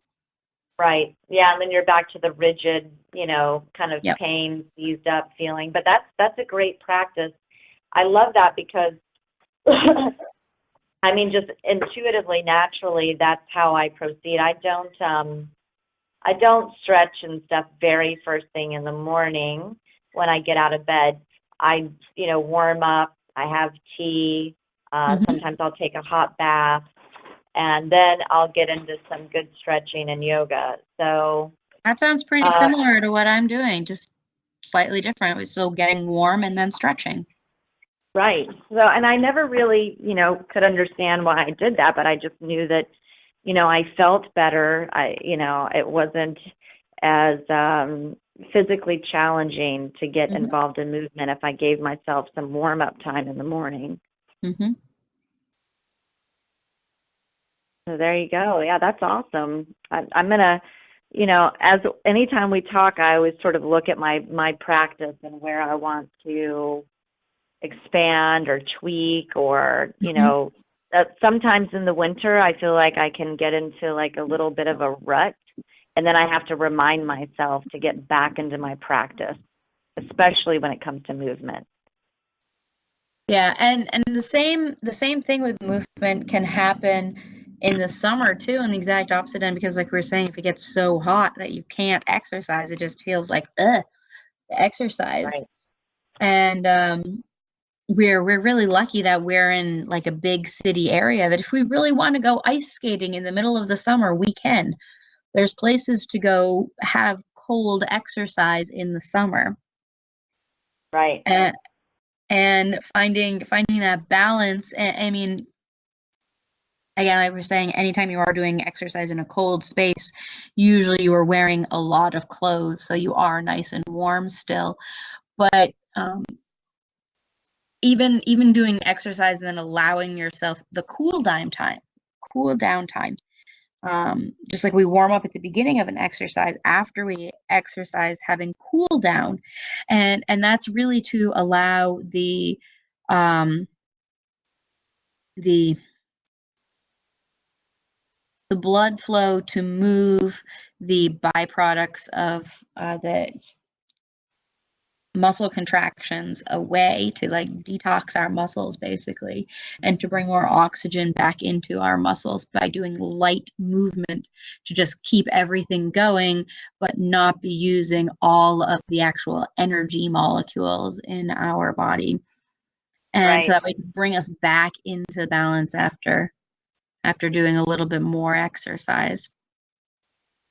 Right. Yeah, and then you're back to the rigid, kind of Yep. pain, seized up feeling. But that's a great practice. I love that because I mean just intuitively, naturally, that's how I proceed. I don't stretch and stuff very first thing in the morning when I get out of bed. I, warm up, I have tea, Hmm. sometimes I'll take a hot bath, and then I'll get into some good stretching and yoga. So, That sounds pretty uh, similar to what I'm doing, just slightly different. We're still getting warm and then stretching. right. So, and I never really, could understand why I did that, but I just knew that, I felt better. It wasn't as physically challenging to get Hmm. involved in movement if I gave myself some warm up time in the morning. Hmm. So there you go. Yeah, that's awesome. I'm gonna, as anytime we talk, I always sort of look at my practice and where I want to expand or tweak or, Hmm. sometimes in the winter I feel like I can get into like a little bit of a rut and then I have to remind myself to get back into my practice, especially when it comes to movement. Yeah, and the same thing with movement can happen in the summer too, in the exact opposite end, because like we were saying, if it gets so hot that you can't exercise, it just feels like to exercise. Right. And we're really lucky that we're in like a big city area that if we really want to go ice skating in the middle of the summer, we can. There's places to go have cold exercise in the summer. Right. And and finding that balance. I mean, again, like we're saying, anytime you are doing exercise in a cold space, usually you are wearing a lot of clothes, so you are nice and warm still. But even doing exercise and then allowing yourself the cool down time. Just like we warm up at the beginning of an exercise, after we exercise, having cool down, and that's really to allow um, the the blood flow to move the byproducts of the muscle contractions away to like detox our muscles basically and to bring more oxygen back into our muscles by doing light movement to just keep everything going but not be using all of the actual energy molecules in our body, and so Right. that would bring us back into balance after doing a little bit more exercise.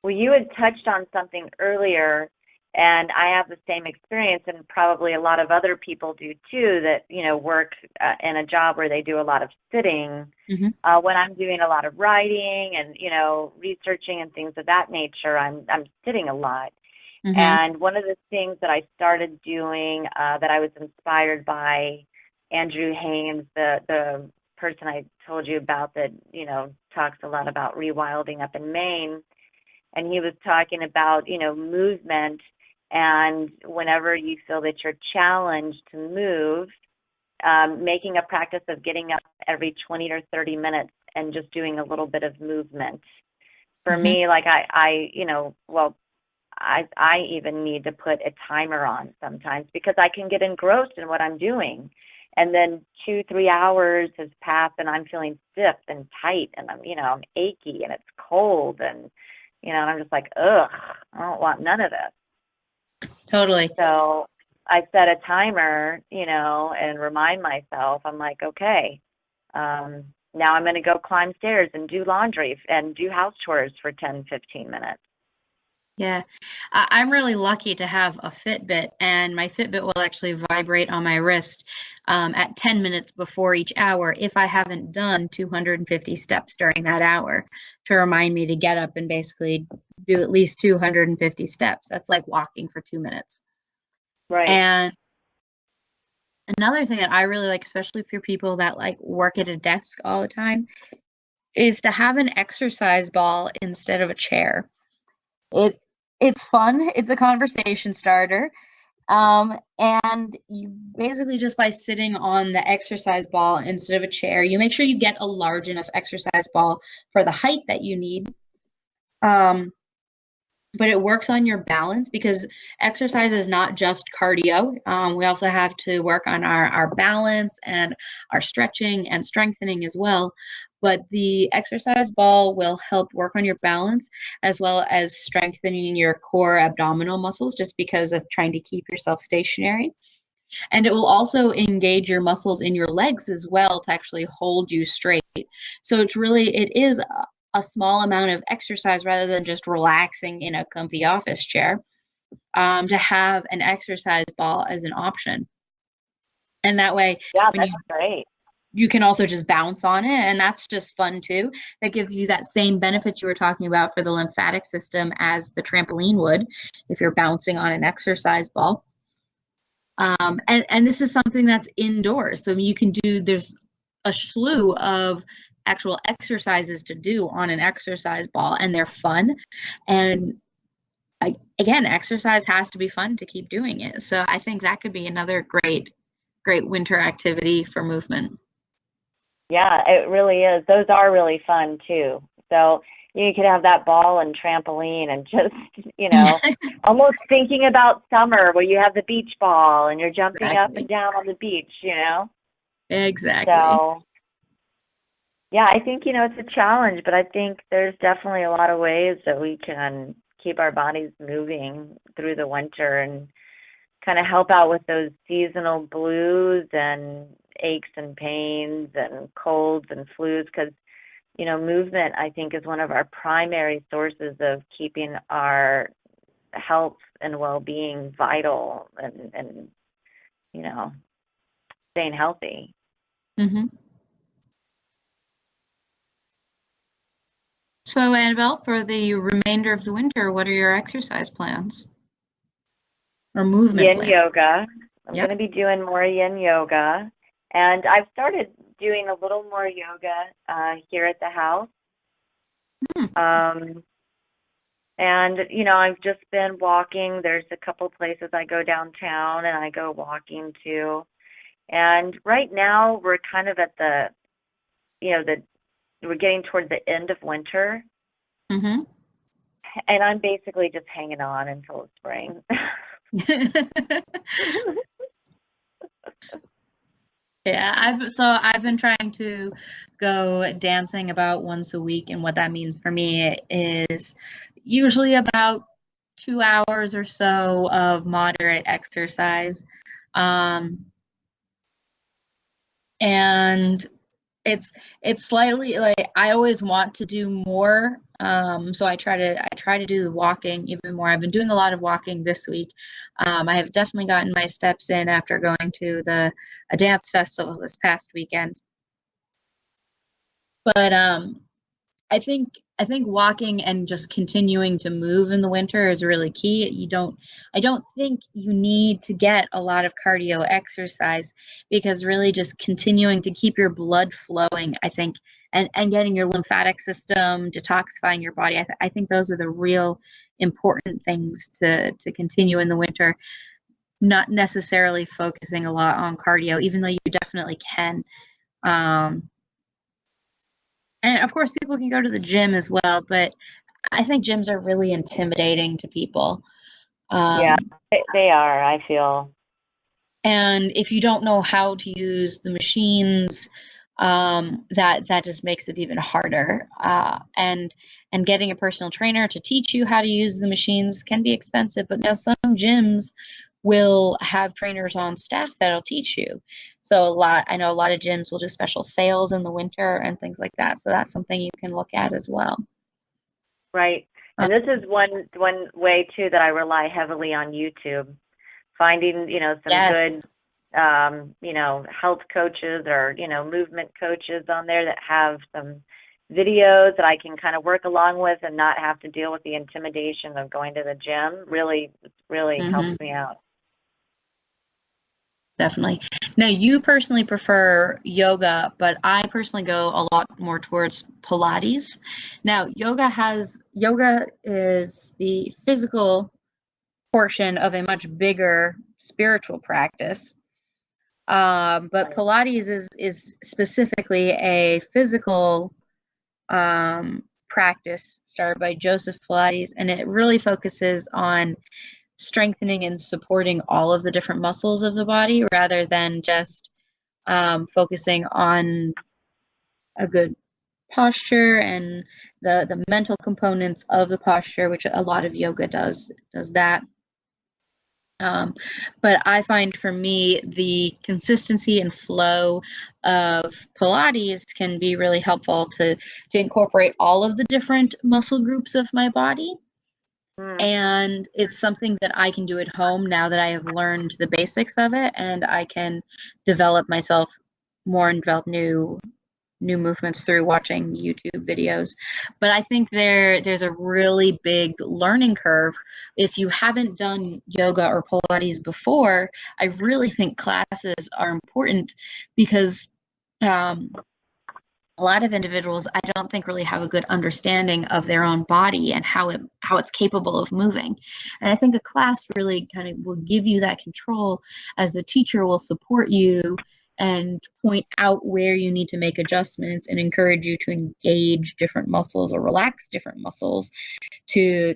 Well, you had touched on something earlier, and I have the same experience, and probably a lot of other people do too, that, work in a job where they do a lot of sitting. Hmm. When I'm doing a lot of writing and, researching and things of that nature, I'm sitting a lot. Hmm. And one of the things that I started doing that I was inspired by Andrew Haynes, the person I told you about that, talks a lot about rewilding up in Maine, and he was talking about, movement, and whenever you feel that you're challenged to move, making a practice of getting up every 20 or 30 minutes and just doing a little bit of movement. For Hmm. me, like I even need to put a timer on sometimes because I can get engrossed in what I'm doing. And then 2, 3 hours has passed and I'm feeling stiff and tight and I'm achy and it's cold and I'm just like, ugh, I don't want none of this. Totally. So I set a timer, and remind myself, I'm like, okay, now I'm going to go climb stairs and do laundry and do house chores for 10, 15 minutes. Yeah, I'm really lucky to have a Fitbit, and my Fitbit will actually vibrate on my wrist at 10 minutes before each hour if I haven't done 250 steps during that hour to remind me to get up and basically do at least 250 steps. That's like walking for 2 minutes. Right. And another thing that I really like, especially for people that like work at a desk all the time, is to have an exercise ball instead of a chair. It it's fun. It's a conversation starter. And you basically just by sitting on the exercise ball instead of a chair, you make sure you get a large enough exercise ball for the height that you need. Um, but it works on your balance because exercise is not just cardio. We also have to work on our balance and our stretching and strengthening as well. But the exercise ball will help work on your balance as well as strengthening your core abdominal muscles just because of trying to keep yourself stationary. And it will also engage your muscles in your legs as well to actually hold you straight. So it is a small amount of exercise rather than just relaxing in a comfy office chair, to have an exercise ball as an option. And that way, Yeah, when that's great. you can also just bounce on it, and that's just fun too. That gives you that same benefit you were talking about for the lymphatic system as the trampoline would if you're bouncing on an exercise ball. And this is something that's indoors. So you can do, there's a slew of actual exercises to do on an exercise ball, and they're fun. And again, exercise has to be fun to keep doing it. So I think that could be another great winter activity for movement. Yeah, it really is. Those are really fun too. So you could have that ball and trampoline and just, almost thinking about summer where you have the beach ball and you're jumping up and Exactly. down on the beach. Exactly. So yeah, I think, it's a challenge, but I think there's definitely a lot of ways that we can keep our bodies moving through the winter and kind of help out with those seasonal blues and aches and pains and colds and flus because, movement, I think, is one of our primary sources of keeping our health and well-being vital and staying healthy. Hmm. So, Annabelle, for the remainder of the winter, what are your exercise plans or movement Yin plans? yoga. I'm Yep. going to be doing more yin yoga. And I've started doing a little more yoga here at the house. Hmm. Um, and, I've just been walking. There's a couple places I go downtown and I go walking to. And right now we're kind of at we're getting toward the end of winter. Mm-hmm. And I'm basically just hanging on until spring. Yeah, I've been trying to go dancing about once a week, and what that means for me is usually about 2 hours or so of moderate exercise. Um, and it's slightly like I always want to do more. So I try to do the walking even more. I've been doing a lot of walking this week. I have definitely gotten my steps in after going to a dance festival this past weekend. But I think walking and just continuing to move in the winter is really key. I don't think you need to get a lot of cardio exercise because really just continuing to keep your blood flowing, I think, and getting your lymphatic system, detoxifying your body. I think those are the real important things to continue in the winter, not necessarily focusing a lot on cardio, even though you definitely can. Um, and of course, people can go to the gym as well, but I think gyms are really intimidating to people. Yeah, Um, they are, I feel. and if you don't know how to use the machines, that just makes it even harder. And getting a personal trainer to teach you how to use the machines can be expensive, but now some gyms will have trainers on staff that'll teach you. So I know a lot of gyms will do special sales in the winter and things like that. So that's something you can look at as well. Right. Uh, And this is one way too that I rely heavily on YouTube, finding, some yes. good health coaches or, movement coaches on there that have some videos that I can kind of work along with and not have to deal with the intimidation of going to the gym. Really helps Hmm. me out. Definitely. Now, you personally prefer yoga, but I personally go a lot more towards Pilates. Now, yoga is the physical portion of a much bigger spiritual practice. But Pilates is specifically a physical practice started by Joseph Pilates, and it really focuses on strengthening and supporting all of the different muscles of the body rather than just focusing on a good posture and the mental components of the posture, which a lot of yoga does that. But I find for me the consistency and flow of Pilates can be really helpful to incorporate all of the different muscle groups of my body. And it's something that I can do at home now that I have learned the basics of it, and I can develop myself more and develop new movements through watching YouTube videos. But I think there's a really big learning curve. If you haven't done yoga or Pilates before, I really think classes are important because a lot of individuals I don't think really have a good understanding of their own body and how it's capable of moving. And I think a class really kind of will give you that control, as the teacher will support you and point out where you need to make adjustments and encourage you to engage different muscles or relax different muscles to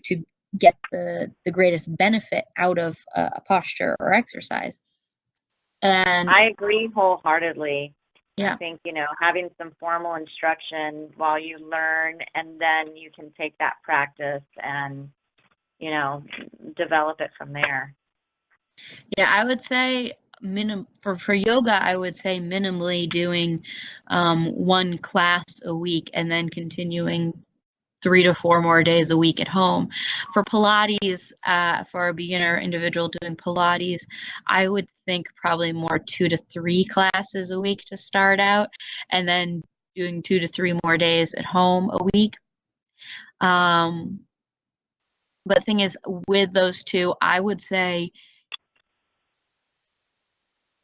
get the greatest benefit out of a posture or exercise. And I agree wholeheartedly. yeah. I think, having some formal instruction while you learn, and then you can take that practice and, develop it from there. Yeah, I would say for yoga, I would say minimally doing one class a week and then continuing 3 to 4 more days a week at home. For Pilates, for a beginner individual doing Pilates, I would think probably more 2 to 3 classes a week to start out, and then doing 2 to 3 more days at home a week. But the thing is, with those two, I would say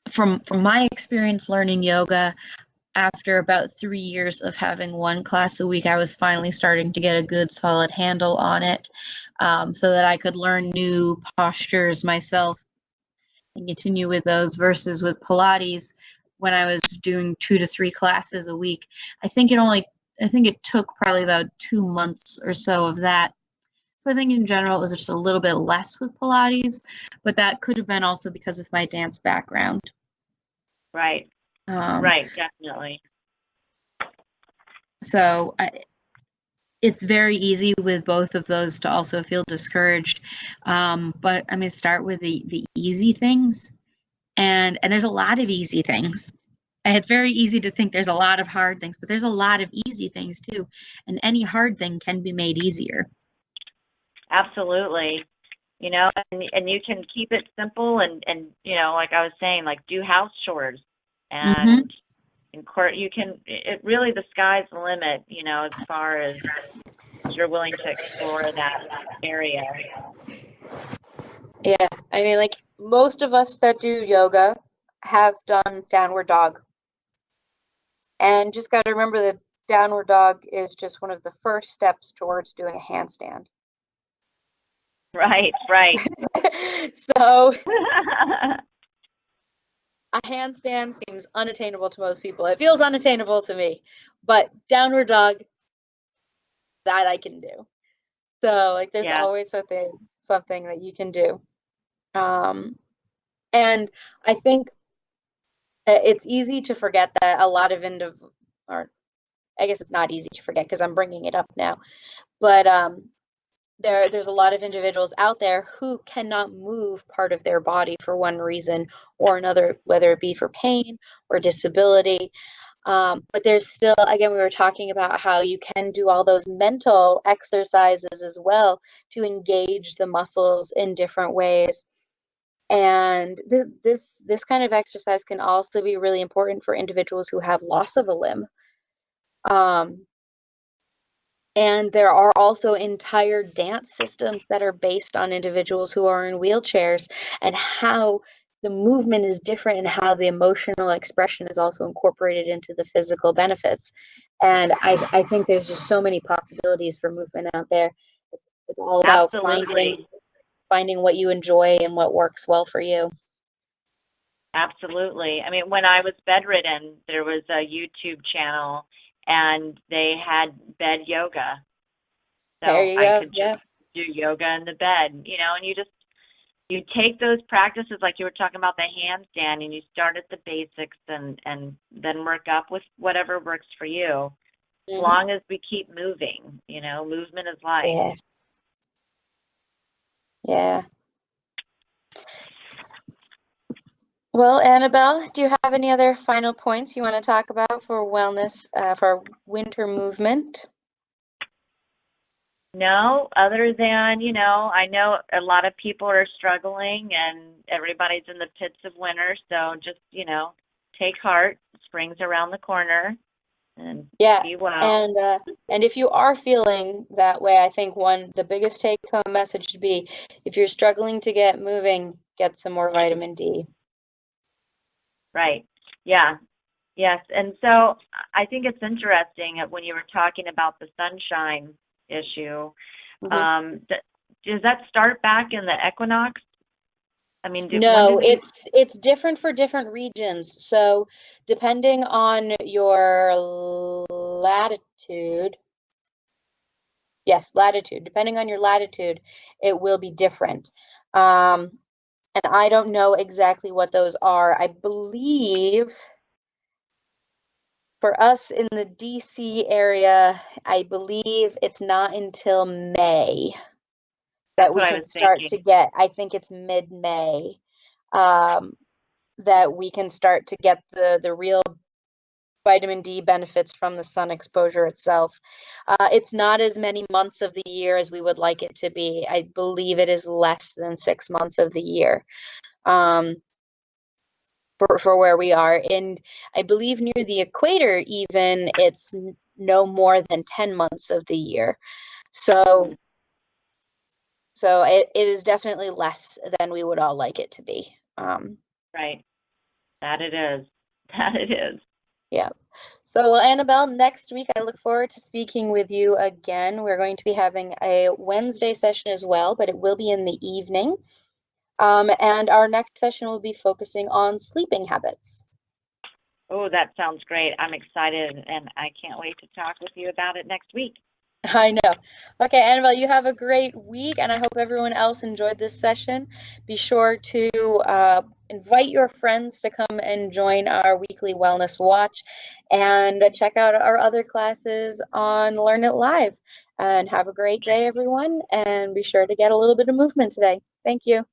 from my experience learning yoga, after about 3 years of having one class a week, I was finally starting to get a good solid handle on it, so that I could learn new postures myself and continue with those, versus with Pilates, when I was doing 2 to 3 classes a week. I think it took probably about 2 months or so of that. So I think in general it was just a little bit less with Pilates, but that could have been also because of my dance background. Right. Right, definitely. So it's very easy with both of those to also feel discouraged. But I'm going to start with the easy things. And there's a lot of easy things. And it's very easy to think there's a lot of hard things, but there's a lot of easy things too. And any hard thing can be made easier. Absolutely. And you can keep it simple and like I was saying, like do house chores and in court really the sky's the limit, as far as you're willing to explore that area. Yeah, I mean, like most of us that do yoga have done downward dog. And just got to remember that downward dog is just one of the first steps towards doing a handstand. Right. So a handstand seems unattainable to most people. It feels unattainable to me, but downward dog, that I can do. So like there's always something that you can do. And I think it's easy to forget that a lot of or I guess it's not easy to forget because I'm bringing it up now, but there's a lot of individuals out there who cannot move part of their body for one reason or another, whether it be for pain or disability. But there's still, again, we were talking about how you can do all those mental exercises as well to engage the muscles in different ways. And this kind of exercise can also be really important for individuals who have loss of a limb. And there are also entire dance systems that are based on individuals who are in wheelchairs and how the movement is different and how the emotional expression is also incorporated into the physical benefits. And I think there's just so many possibilities for movement out there. It's all about Absolutely. finding what you enjoy and what works well for you. Absolutely. I mean, when I was bedridden, there was a YouTube channel and they had bed yoga. There So you I go. could just Yeah. do yoga in the bed, you know, and you take those practices like you were talking about the handstand and you start at the basics and then work up with whatever works for you. As Mhm. long as we keep moving, you know, movement is life. Yes. Yeah. Well, Annabelle, do you have any other final points you want to talk about for wellness, for winter movement? No, other than, you know, I know a lot of people are struggling and everybody's in the pits of winter, so just, you know, take heart. Spring's around the corner and Yeah, be well. and if you are feeling that way, I think the biggest take-home message should be, if you're struggling to get moving, get some more vitamin D. Right. Yeah. Yes. And so I think it's interesting when you were talking about the sunshine issue. Mhm. Does that start back in the equinox? I mean, when No, do people? it's different for different regions. So depending on your latitude, yes, latitude, depending on your latitude, it will be different. And I don't know exactly what those are. I believe for us in the DC area, I believe it's not until May that That's we what I can was start to thinking. get, I think it's mid-May, um, that we can start to get the real vitamin D benefits from the sun exposure itself. It's not as many months of the year as we would like it to be. I believe it is less than 6 months of the year. Um, for where we are. And I believe near the equator, even it's no more than 10 months of the year. So, Mm, so it is definitely less than we would all like it to be. right. That it is. That it is. Yeah. So, well, Annabelle, next week I look forward to speaking with you again. We're going to be having a Wednesday session as well, but it will be in the evening. And our next session will be focusing on sleeping habits. Oh, that sounds great. I'm excited and I can't wait to talk with you about it next week. I know. Okay, Annabelle, you have a great week, and I hope everyone else enjoyed this session. Be sure to invite your friends to come and join our weekly Wellness Watch and check out our other classes on Learn It Live. And have a great day, everyone, and be sure to get a little bit of movement today. Thank you.